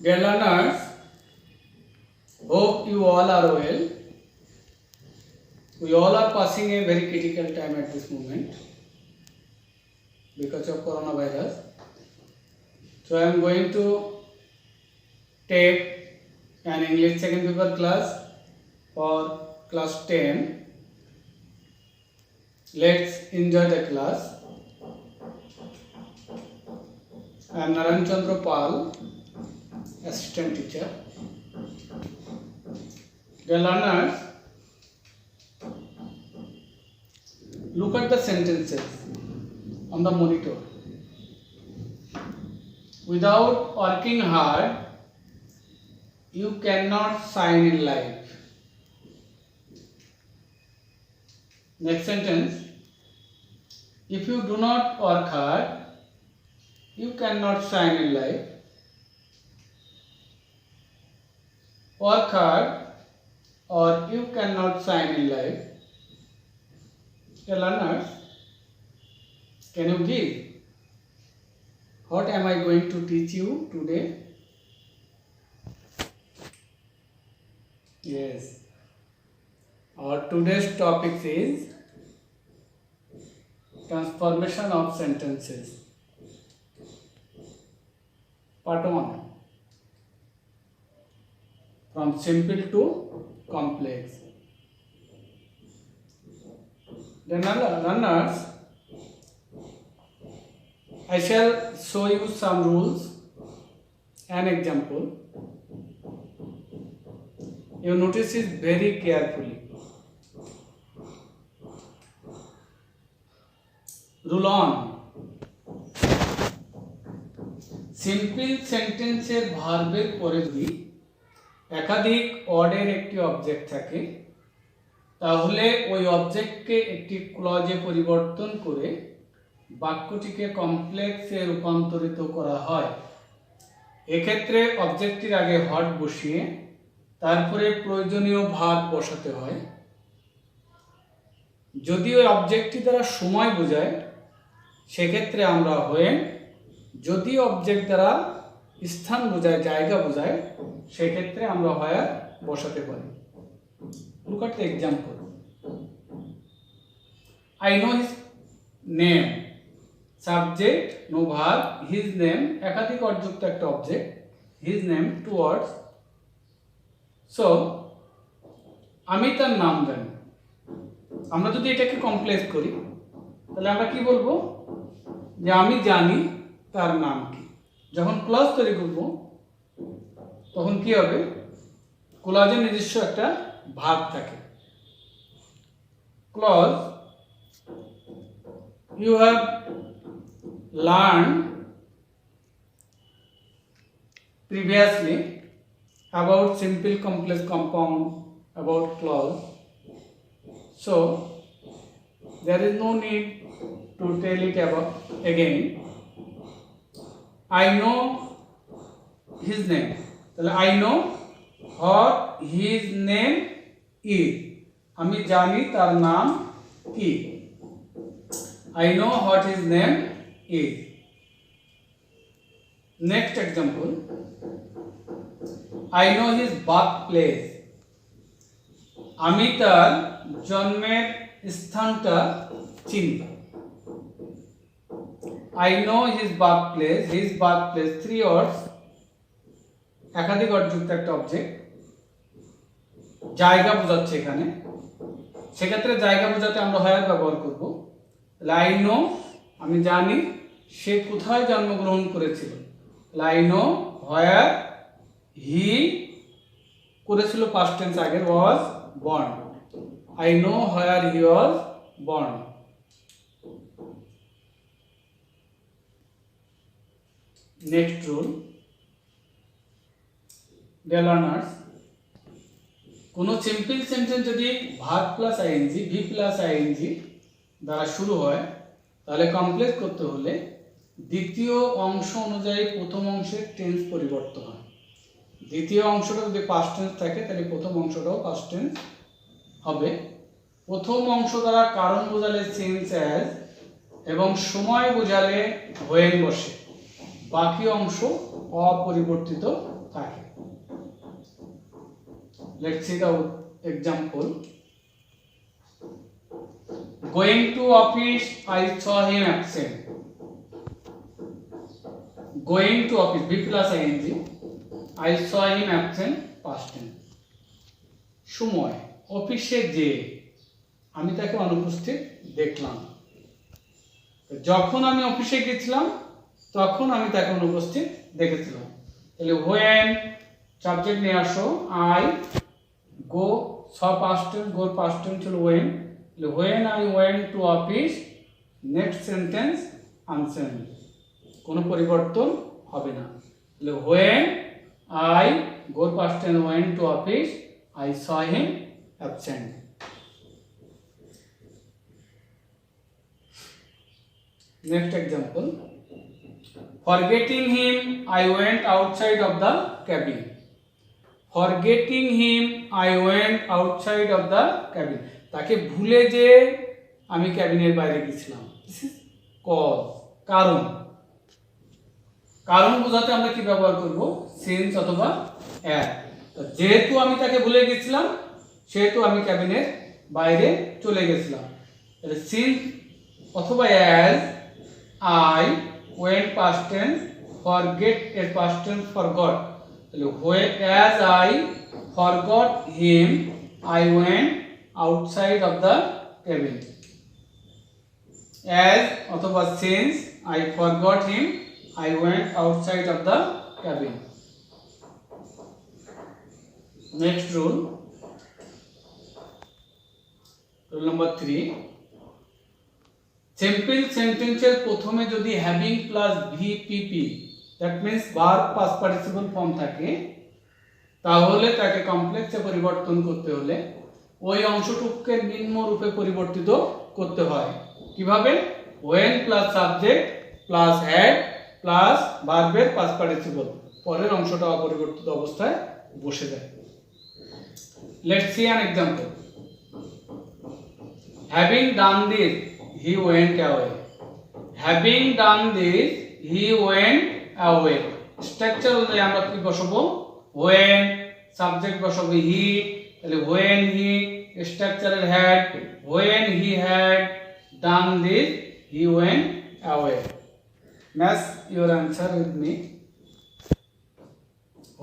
Dear learners, hope you all are well. We all are passing a very critical time at this moment because of coronavirus. So I am going to take an English second paper class for class 10. Let's enjoy the class. I am Narayan Chandra Pal, assistant teacher. Dear learners, look at the sentences on the monitor. Without working hard, you cannot shine in life. Next sentence. If you do not work hard, you cannot shine in life. Work hard or you cannot shine in life. Dear learners, can you give? What am I going to teach you today? Yes. Our today's topic is transformation of sentences. Part 1. From simple to complex. Then learners, I shall show you some rules and example. You notice it very carefully. Rule 1. Simple সেন্টেন্সের ভার্বের পরে যদি একাধিক ওয়ার্ডের একটি object থাকে তাহলে ওই অবজেক্টকে একটি ক্লজে পরিবর্তন করে বাক্যটিকে কমপ্লেক্সে রূপান্তরিত করা হয়। এক্ষেত্রে অবজেক্টটির আগে হট বসিয়ে তারপরে প্রয়োজনীয় ভার্ব বসাতে হয়। যদি ওই অবজেক্টটি দ্বারা সময় বোঝায় সেক্ষেত্রে আমরা হোয়েন, যদি অবজেক্ট দ্বারা স্থান বোঝায়, জায়গা বোঝায়, সেক্ষেত্রে আমরা হোয়ার বসাতে পারি। Look at the example. I know his name. Subject, no verb, his name, একাধিক অর্থযুক্ত একটা object, his name, two words. So, আমি তার নাম জানি। আমরা যদি এটাকে কমপ্লেক্স করি তাহলে আমরা কি বলবো? যে আমি জানি তার নাম কি। যখন ক্লজ তৈরি করব তখন কি হবে? ক্লজের নিজস্ব একটা ভাব থাকে। Clause, you have learned previously about simple complex compound, about clause, so there is no need to tell it about again. I know his name. I know what his name is. আমি জানি তার নাম কি। I know what his name is. Next example. I know his birthplace. আমি তার জন্মের স্থানটা চিনি। I know his birthplace. His birthplace, three words. একাধিক অর্থযুক্ত একটা অবজেক্ট, জায়গা বোঝাচ্ছে এখানে। সেক্ষেত্রে জায়গা বোঝাতে আমরা হোয়ার ব্যবহার করব। I know, আমি জানি সে কোথায় জন্মগ্রহণ করেছিল। I know where he করেছিল past tense আগে, was born. I know where he was born. Next rule. Dear learners, কোনো সিম্পল সেন্টেন্স যদি verb plus ING, V plus ING দ্বারা শুরু হয় তাহলে কমপ্লেক্স করতে হলে দ্বিতীয় অংশ অনুযায়ী প্রথম অংশের টেন্স পরিবর্তন হয়। দ্বিতীয় অংশটা যদি পাস্ট টেন্স থাকে তাহলে প্রথম অংশটাও পাস্ট টেন্স হবে। প্রথম অংশ দ্বারা কারণ বোঝালে সিন্স অ্যাজ এবং সময় বোঝালে হোয়েন বসে। বাকি অংশ অপরিবর্তিত থাকে। Let's see the example. Going to office, I saw him absent. Going to office, B plus ing. I saw him absent, past tense. সময়, অফিসে যে আমি তাকে অনুপস্থিত দেখলাম। যখন আমি অফিসে গেছিলাম তখন আমি তাকে অনুপস্থিত দেখেছিলাম। তাহলে when সাবজেক্ট নিয়ে আসো, I go, saw past tense, go past tense হলো when। তাহলে when I went to office, next sentence unchanged, কোনো পরিবর্তন হবে না। তাহলে when I go past tense went to office, I saw him absent. Next example. Forgetting him, I went outside of the cabin. Forgetting him, I went outside of the cabin. তাকে ভুলে যে আমি ক্যাবিনের বাইরে গেছিলাম। This is cause, কারণ। কারণ বোঝাতে আমরা কি ব্যবহার করব? since অথবা as। যেহেতু আমি তাকে ভুলে গেছিলাম সেহেতু আমি ক্যাবিনের বাইরে চলে গেছিলাম। তাহলে since অথবা as I went past tense, forget এর past tense forgot। তাহলে as I forgot him, I went outside of the cabin। as অথবা since I forgot him, I went outside of the cabin। Next rule, rule number 3. Simple sentence এর প্রথমে যদি having plus VPP, that means verb past participle form থাকে, তাহলে তাকে কমপ্লেক্সে পরিবর্তন করতে হলে ওই অংশটুকুকে নিম্ন রূপে পরিবর্তিত করতে হয়। কিভাবে? when plus subject plus had plus ভার্বের past participle, পরের অংশটা অপরিবর্তিত অবস্থায় বসে যায়। Let's see an example. Having done this, he went away. Having done this, he went away. Structure অনুযায়ী আমরা কি বসাবো? when, subject বসাবো he, তাহলে when he, structure এর had, when he had done this, he went away. Match your answer with me.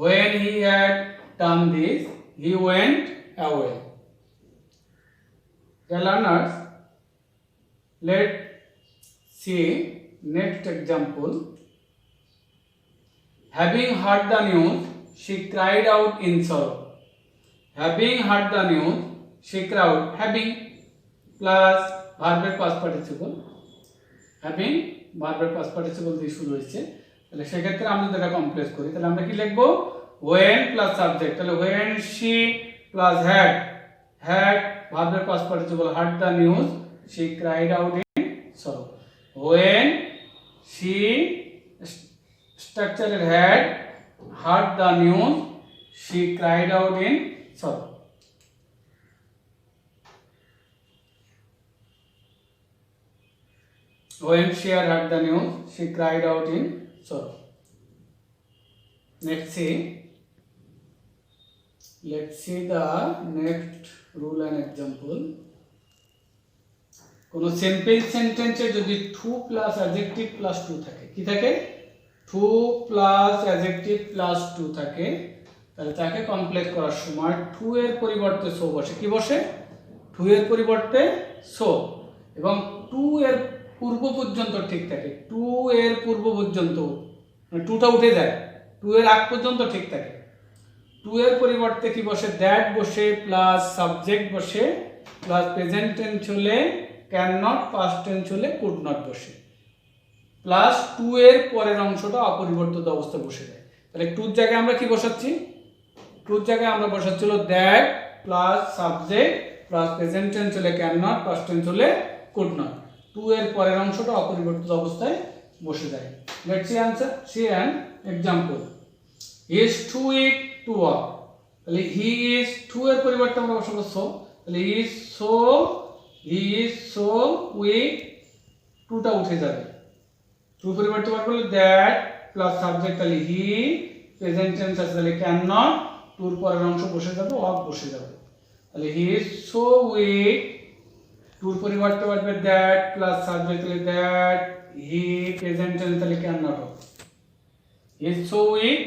When he had done this, he went away. The learners, let's see next example. Having heard the news, she cried out in sorrow. Having heard the news, she cried, having plus verb past participle, having verb past participle দিয়ে শুরু হয়েছে। তাহলে সেক্ষেত্রে আমরা যেটা complex করি, তাহলে আমরা কি লিখবো? when plus subject, তাহলে when she plus had verb past participle, heard the news, she cried out in sorrow. when she, structure had, heard the news, she cried out in sorrow. When she had heard the news, she cried out in sorrow. Let's see the next rule and example. কোনো simple সেন্টেন্সে যদি to plus adjective plus to থাকে, কি থাকে? To plus adjective plus to থাকে, তাহলে তাকে complete করার সময় টু এর পরিবর্তে সো বসে। কি বসে? টু এর পরিবর্তে সো, এবং টু এর পূর্ব পর্যন্ত ঠিক থাকে। টু এর পূর্ব পর্যন্ত মানে টুটা উঠে যায়, টু এর আগ পর্যন্ত ঠিক থাকে। টু এর পরিবর্তে কি বসে? দ্যাট বসে, প্লাস সাবজেক্ট বসে, প্লাস প্রেজেন্ট টেন্স হলে ক্যান নট, পাস্ট টেন্স হলে কুড নট বসে, প্লাস টু এর পরের অংশটা অপরিবর্তিত অবস্থা বসে যায়। তাহলে টুর জায়গায় আমরা কি বসাচ্ছি? টুর জায়গায় আমরা বসাচ্ছিল that plus subject plus present tense হলে ক্যান নট, পাস্ট টেন্স হলে কুড নট, টু এর পরের অংশটা অপরিবর্তিত অবস্থায় বসে যায়। Let's see answer, see an example. He is too weak to walk, তাহলে হি ইজ, টু এর পরিবর্তে আমরা বসাবো সো, তাহলে হি ইজ সো উইক, টুটা উঠে যাবে। টু পরিবর্তে করলে দ্যাট প্লাস সাবজেক্ট, তাহলে হি প্রেজেন্ট টেন্স আছে তাহলে ক্যান নট, টুর পরের অংশ বসে যাবে, ওয়াক বসে যাবে। তাহলে হি ইজ সো উইক, টুর পরিবর্তে আসবে দ্যাট প্লাস সাবজেক্ট তাহলে দ্যাট হি, প্রেজেন্ট টেন্স তাহলে can not walk. He is so weak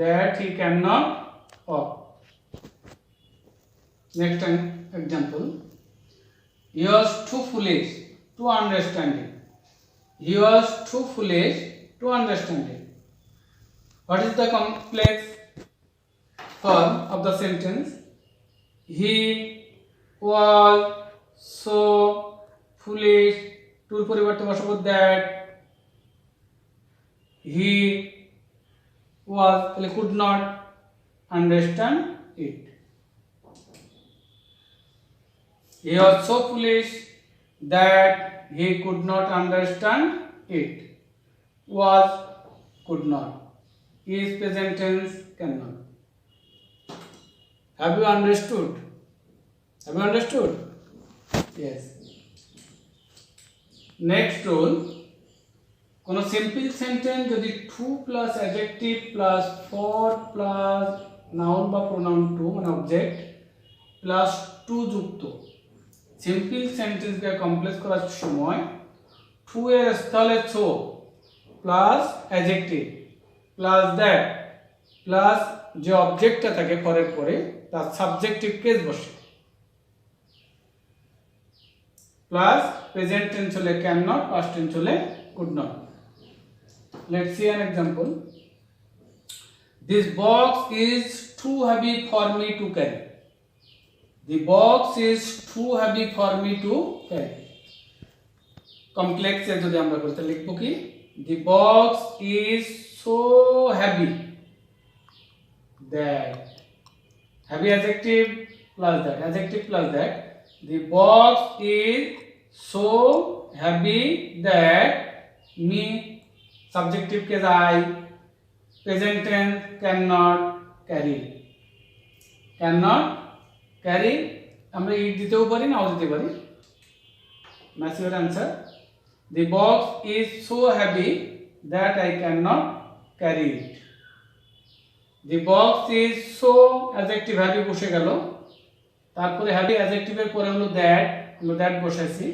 that he can not walk. Next example, he was too foolish to understand it. He was too foolish to understand it. What is the complex form of the sentence? He was so foolish. টুর পরিবর্তে বসাবো that. He was তাহলে could not understand it. He was so foolish that he could not understand it. Was could not. Is present tense cannot. Have you understood? Have you understood? Yes. Next rule. কোনো simple sentence যদি to plus adjective plus for plus noun বা pronoun to মানে object plus to যুক্ত simple সেন্টেন্সকে complex করার সময় to এর স্থলে so plus adjective plus that plus যে অবজেক্টটা থাকে পরের পরে তার সাবজেক্টিভ কেস বসে, প্লাস প্রেজেন্ট টেন্স হলে ক্যান নট, পাস্ট টেন্স হলে could not. Let's see an example. This box is too heavy for me to carry. The box is too heavy for me to carry. Complex এ যদি আমরা বলতে লিখব কি the box is so heavy that heavy adjective plus that the box is so heavy that me subjective case I, present tense cannot carry আমরা ইট দিতেও পারি নাও দিতে পারি। Match your answer. The box is so heavy that I cannot carry it. The box is so adjective heavy বসে গেল, তারপরে heavy adjective এর পরে হলো that, আমরা that বসাইছি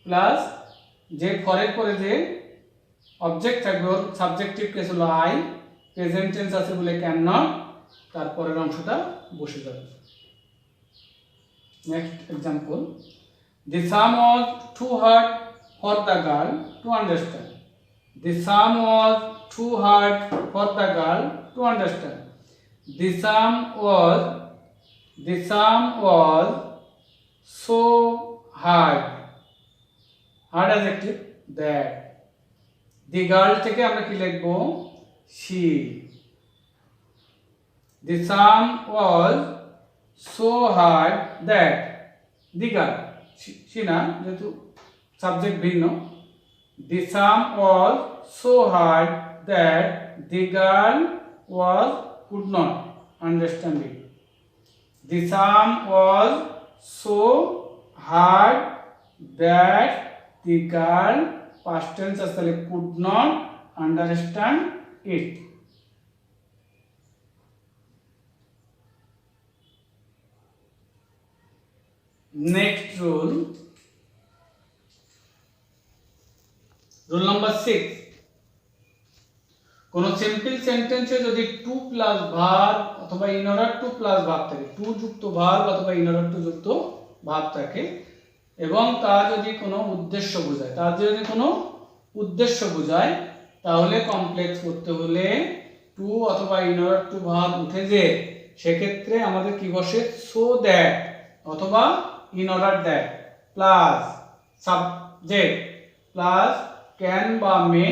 প্লাস যে ফরের পরে যে অবজেক্ট থাকবে ওর সাবজেক্টিভ কেস হলো আই, প্রেজেন্ট টেন্স আছে বলে ক্যান নট, তারপরের অংশটা বসে যাবে। Next example, the sum was too hard for the girl to understand. The sum was too hard for the girl to understand. The sum was so hard adjective that the girl থেকে আমরা কি লিখব she. The sum was so hard that the girl she না যেহেতু subject ভিন্ন, the sum was so hard that the girl could not understand it. The sum was so hard that the girl past tense আসলে could not understand it. Next rule number 6. কোন simple সেন্টেন্সে যদি to plus verb অথবা in order to plus verb থাকে, two যুক্ত verb অথবা in order to যুক্ত verb থাকে এবং তার যদি কোনো উদ্দেশ্য বোঝায়, তাহলে কমপ্লেক্স করতে হলে টু অথবা ইন অর্ডার টু ভার্ব উঠে যে সেক্ষেত্রে আমাদের কি বসে সো দ্যাট অথবা in order that plus subject plus can বা মে,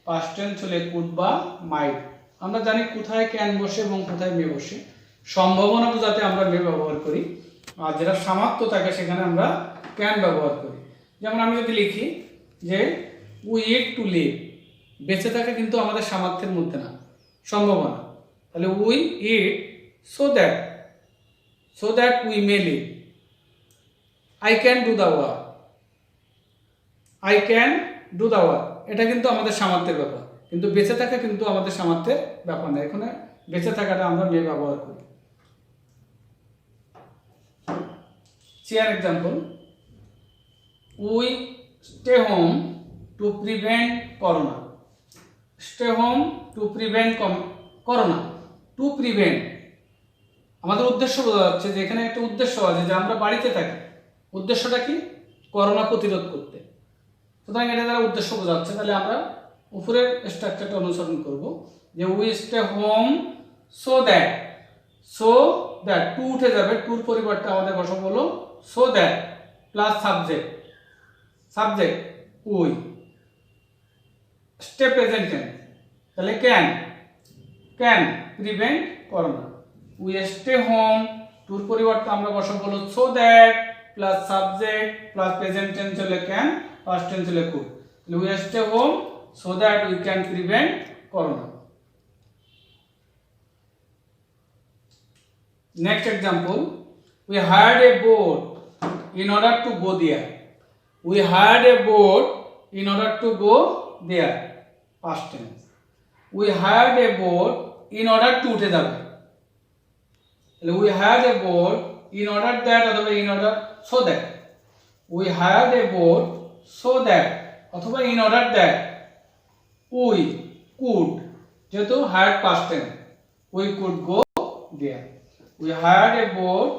পাস্ট টেন্স হলে কুড বা মাইট। আমরা জানি কোথায় ক্যান বসে এবং কোথায় মে বসে, সম্ভাবনা বোঝাতে আমরা মে ব্যবহার করি, আর যেটা সামর্থ্য থাকে সেখানে আমরা ক্যান ব্যবহার করি। যেমন আমি যদি লিখি যে উই ইট টু লিভ, বেঁচে থাকা কিন্তু আমাদের সামর্থ্যের মধ্যে না, সম্ভাবনা। তাহলে we eat so that we may live. I can do the work, এটা কিন্তু আমাদের সামর্থ্যের ব্যাপার, কিন্তু বেঁচে থাকা কিন্তু আমাদের সামর্থ্যের ব্যাপার না, এখানে বেঁচে থাকাটা আমরা মে ব্যবহার করি। See an example. We stay home to prevent corona. Stay home to prevent corona. To prevent আমাদের উদ্দেশ্য বোঝা যাচ্ছে যে এখানে একটা উদ্দেশ্য আছে যে আমরা বাড়িতে থাকি, উদ্দেশ্যটা কি? করোনা প্রতিরোধ করতে। সুতরাং এটা দ্বারা উদ্দেশ্য বোঝা যাচ্ছে। তাহলে আমরা উপরের স্ট্রাকচারটা অনুসরণ করব যে we stay home so that to উঠে যাবে, টুর পরিবর্তে আমাদের বসাবো হলো so that plus subject we, stay present tense, তাহলে can prevent corona. We stay home, টুর পরিবর্তে আমরা বসাবো হলো so that plus subject plus present tense হলে ক্যান, পাস্ট টেন্স হলে কুড। তাহলে we stay home so that we can prevent corona. Next example, we hired a boat in order to go there. We hired a boat in order to go there. Past tense. We hired a boat in order to উঠে যাবে। We hired a boat in order that অথবা in order so that. We hired a boat so that অথবা in order that we could, যেহেতু hired past tense, we could go there. We hired a boat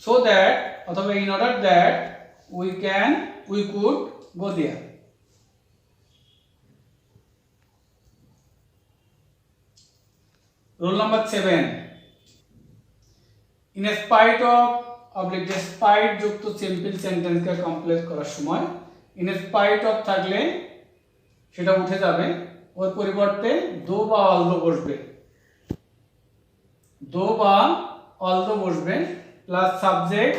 so that অথবা in order that we could go there. Rule number 7. In spite of despite যুক্ত simple সেন্টেন্সকে complete করার সময় in spite of থাকলে সেটা উঠে যাবে, ওর পরিবর্তে দো বা অলদো বসবে, দো বা অলদো বসবে, plus subject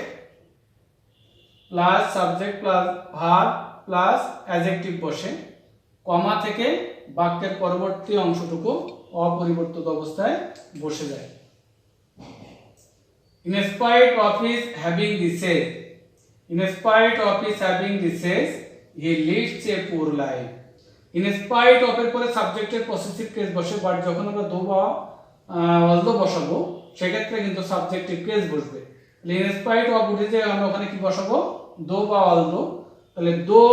plus verb plus adjective বসে, কমা থেকে বাক্যের পরবর্তী অংশটুকু অপরিবর্তিত অবস্থায় বসে যায়। In spite of his having disease, he leads a poor life. In spite of এর পরে সাবজেক্টের পসেসিভ কেস বসে, বাট যখন আমরা দো বা অলদো বসাবো সেক্ষেত্রে কিন্তু সাবজেক্টিভ কেস বসবে। in spite of উঠে যে আমরা ওখানে কি বসাবো? দো বা অলদো। তাহলে দো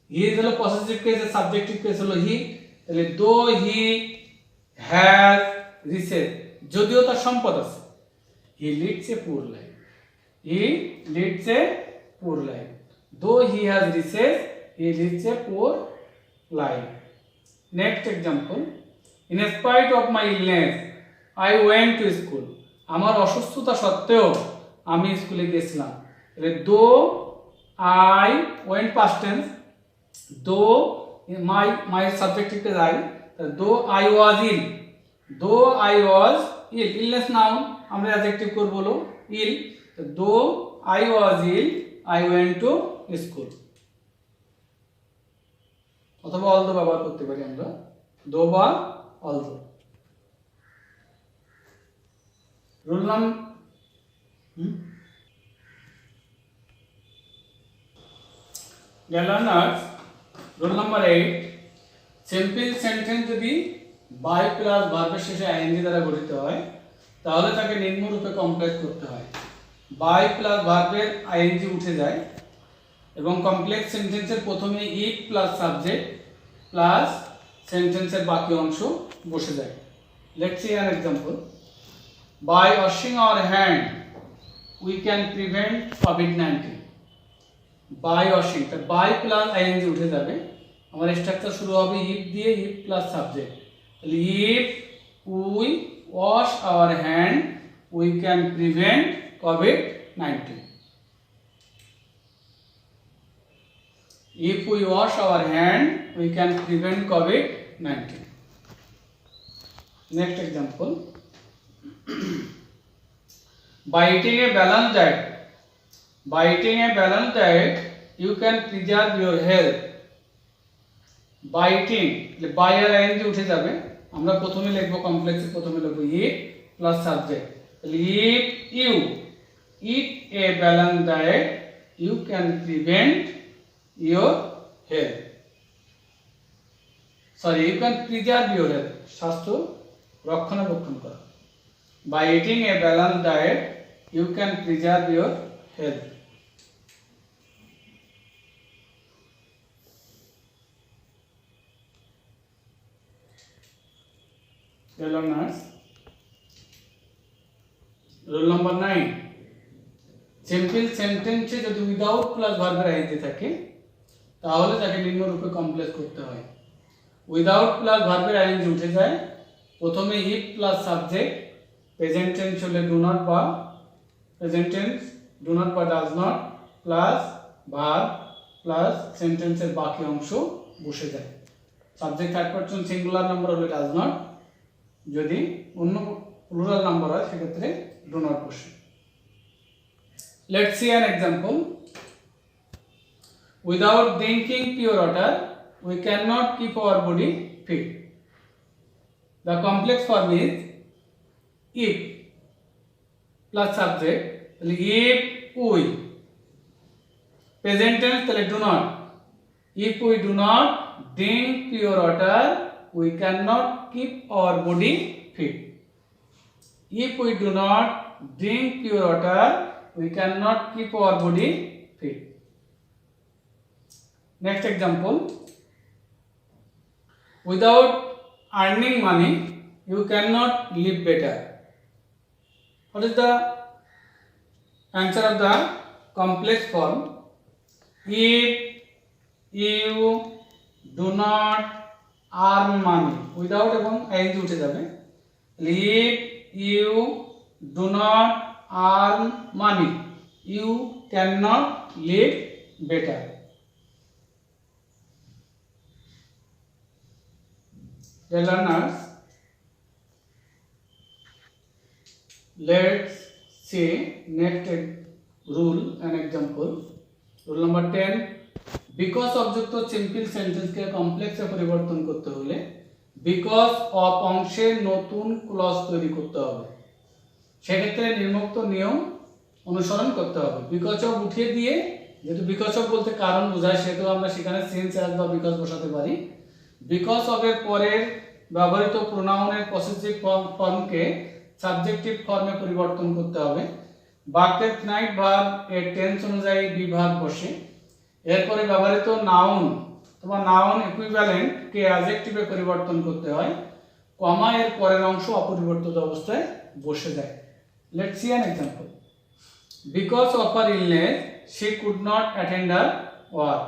হি হলো পসেসিভ কেস, সাবজেক্টিভ কেস হলো হি, তাহলে দো হি হ্যাজ রিসেস, যদিও তার সম্পদ আছে, he leads a poor life. Though he has riches, he leads a poor life. Next example, in spite of my illness, I went to school. আমার অসুস্থতা সত্ত্বেও আমি স্কুলে গেছিলাম। তাহলে though I went past tense, though my subjective is I, though I was ill, illness noun, আমরা adjective করব হলো ill, though I was ill, I went to school. অথবা অলদো ব্যবহার করতে পারি আমরা, দো বা although. Rule number learners, rule number 8, simple sentence যদি বাই প্লাস ভার্বের শেষে আইএনজি দ্বারা গঠিত হয় তাহলে তাকে নিম্নরূপে কমপ্লেক্স করতে হয়। বাই প্লাস ভার্বের আইএনজি উঠে যায় এবং কমপ্লেক্স সেন্টেন্সের প্রথমে ইট প্লাস সাবজেক্ট প্লাস সেন্টেন্সের বাকি অংশ বসে যায়। Let's see an example. By washing our hand we can prevent কোভিড-19। বাই ওয়াশিং, তা বাই প্লাস আইএনজি উঠে যাবে, আমার স্ট্রাকচার শুরু হবে ইফ দিয়ে, ইফ প্লাস সাবজেক্ট। তাহলে if we wash our hand, we can prevent COVID-19. If we wash our hand, we can prevent COVID-19. Next example. By eating a balanced diet, you can preserve your health. By eating, by আর ing উঠে যাবে, আমরা প্রথমে লিখব কমপ্লেক্সে, প্রথমে লিখব eat plus subject. তাহলে if you eat a balance diet you can prevent your health. Sorry you can preserve your health, স্বাস্থ্য রক্ষণাবেক্ষণ করা। By eating a balance diet you can preserve your health. learners, roll number 9, simple সেন্টেন্সে যদি without plus ভার্বের আইতে থাকে তাহলে তাকে নিম্নরূপে কমপ্লেক্স করতে হয়। উইদাউট প্লাস ভার্বের আইএনজি উঠে যায়, প্রথমে if plus subject, present tense হলে ডু নট বা প্রেজেন্ট টেন্স ডু নট বা does not plus verb plus সেন্টেন্সের বাকি অংশ বসে যায়। Subject third person singular number হলে ডাজ নট, যদি অন্য প্লুরাল নাম্বার হয় সেক্ষেত্রে ডু নট বসে। Let's see an example. Without drinking pure water, we cannot keep our body fit. The complex form is if plus subject, if we. Present tense, do not. If we do not drink pure water, we cannot keep our body fit. If we do not drink pure water, we cannot keep our body fit. Next example. Without earning money, you cannot live better. What is the answer of the complex form? If you do not earn money, without এবং ing উঠে যাবে। If you do not earn money, you cannot live better. Dear learners, let's see next rule and example. Rule number 10. Because অবযুক্ত simple সেন্টেন্সকে কমপ্লেক্সে পরিবর্তন করতে হলে because of অংশে নতুন clause তৈরি করতে হবে। সেক্ষেত্রে নিম্নোক্ত নিয়ম অনুসরণ করতে হবে। বিকজ অফ উঠিয়ে দিয়ে, যেহেতু বিকজ অফ বলতে কারণ বোঝায় সেহেতু আমরা সেখানে সিন্স অ্যাজ বা বিকজ বসাতে পারি। বিকজ অফ এর পরের ব্যবহৃত প্রোনাউনের পসেসিভ ফর্মকে সাবজেক্টিভ ফর্মে পরিবর্তন করতে হবে। বাক্যের ফিনাইট ভার্ব এর টেন্স অনুযায়ী বিভাগ বসে। এরপরে ব্যবহৃত নাউন অথবা নাউন ইকুইভ্যালেন্ট কে অ্যাডজেক্টিভে পরিবর্তন করতে হয়। কমা এর পরের অংশ অপরিবর্তিত অবস্থায় বসে যায়। Let's see an example. Because of her illness, she could not attend her work.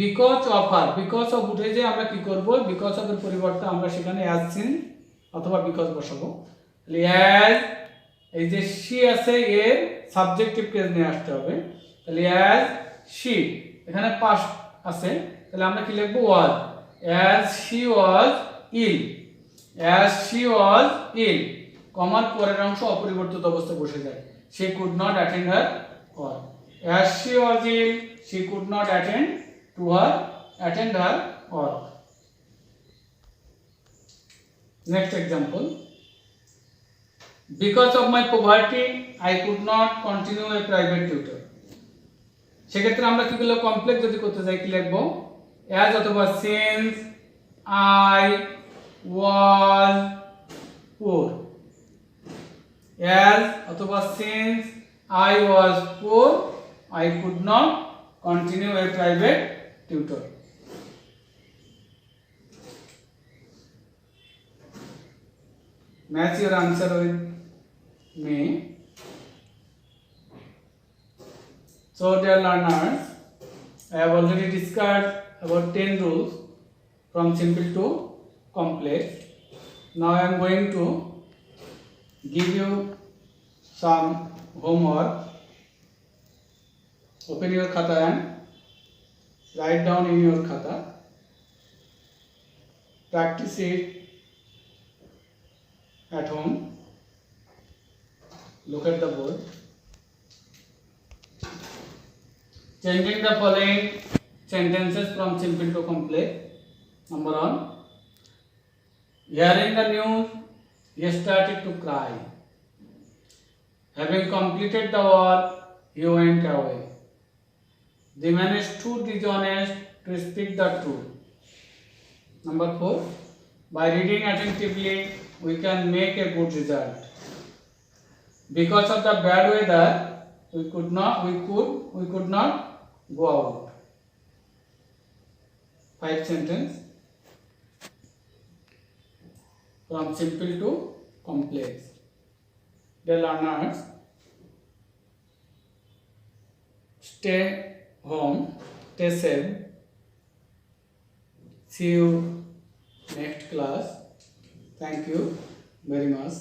Because of her, because of উঠে যে আমরা কি করব, because of এর পরিবর্তে আমরা সেখানে as seen অথবা because বসাবো। as এই যে she আছে এর সাবজেক্টিভ কেস নিয়ে আসতে হবে। তাহলে as she, এখানে past আছে, তাহলে আমরা কি লিখব was, as she was ill, as she was ill, কমার পরের অংশ অপরিবর্তিত অবস্থায় বসে যায়। she could not attend her work. as she was ill, she could not attend her work. Next example. Because of my poverty, I could not continue a private tutor. সেক্ষেত্রে আমরা কি করলে কমপ্লেক্স যদি করতে চাই কি লিখব, as অথবা since I was poor, as অথবা since I was poor, I could not continue a private tutor. Match your answer with me. So dear learners, I have already discussed about 10 rules from simple to complex. Now I am going to give you some homework. Open your khata and write down in your khata. Practice it at home. Look at the board. Changing the following sentences from simple to complex. Number 1. Hearing the news, he started to cry. Having completed the work, he went away. The man is too dishonest to speak the truth. Number 4, by reading attentively, we can make a good result. Because of the bad weather, we could not go out. 5 sentence from simple to complex. Dear learners, stay home, stay safe. See you next class. Thank you very much.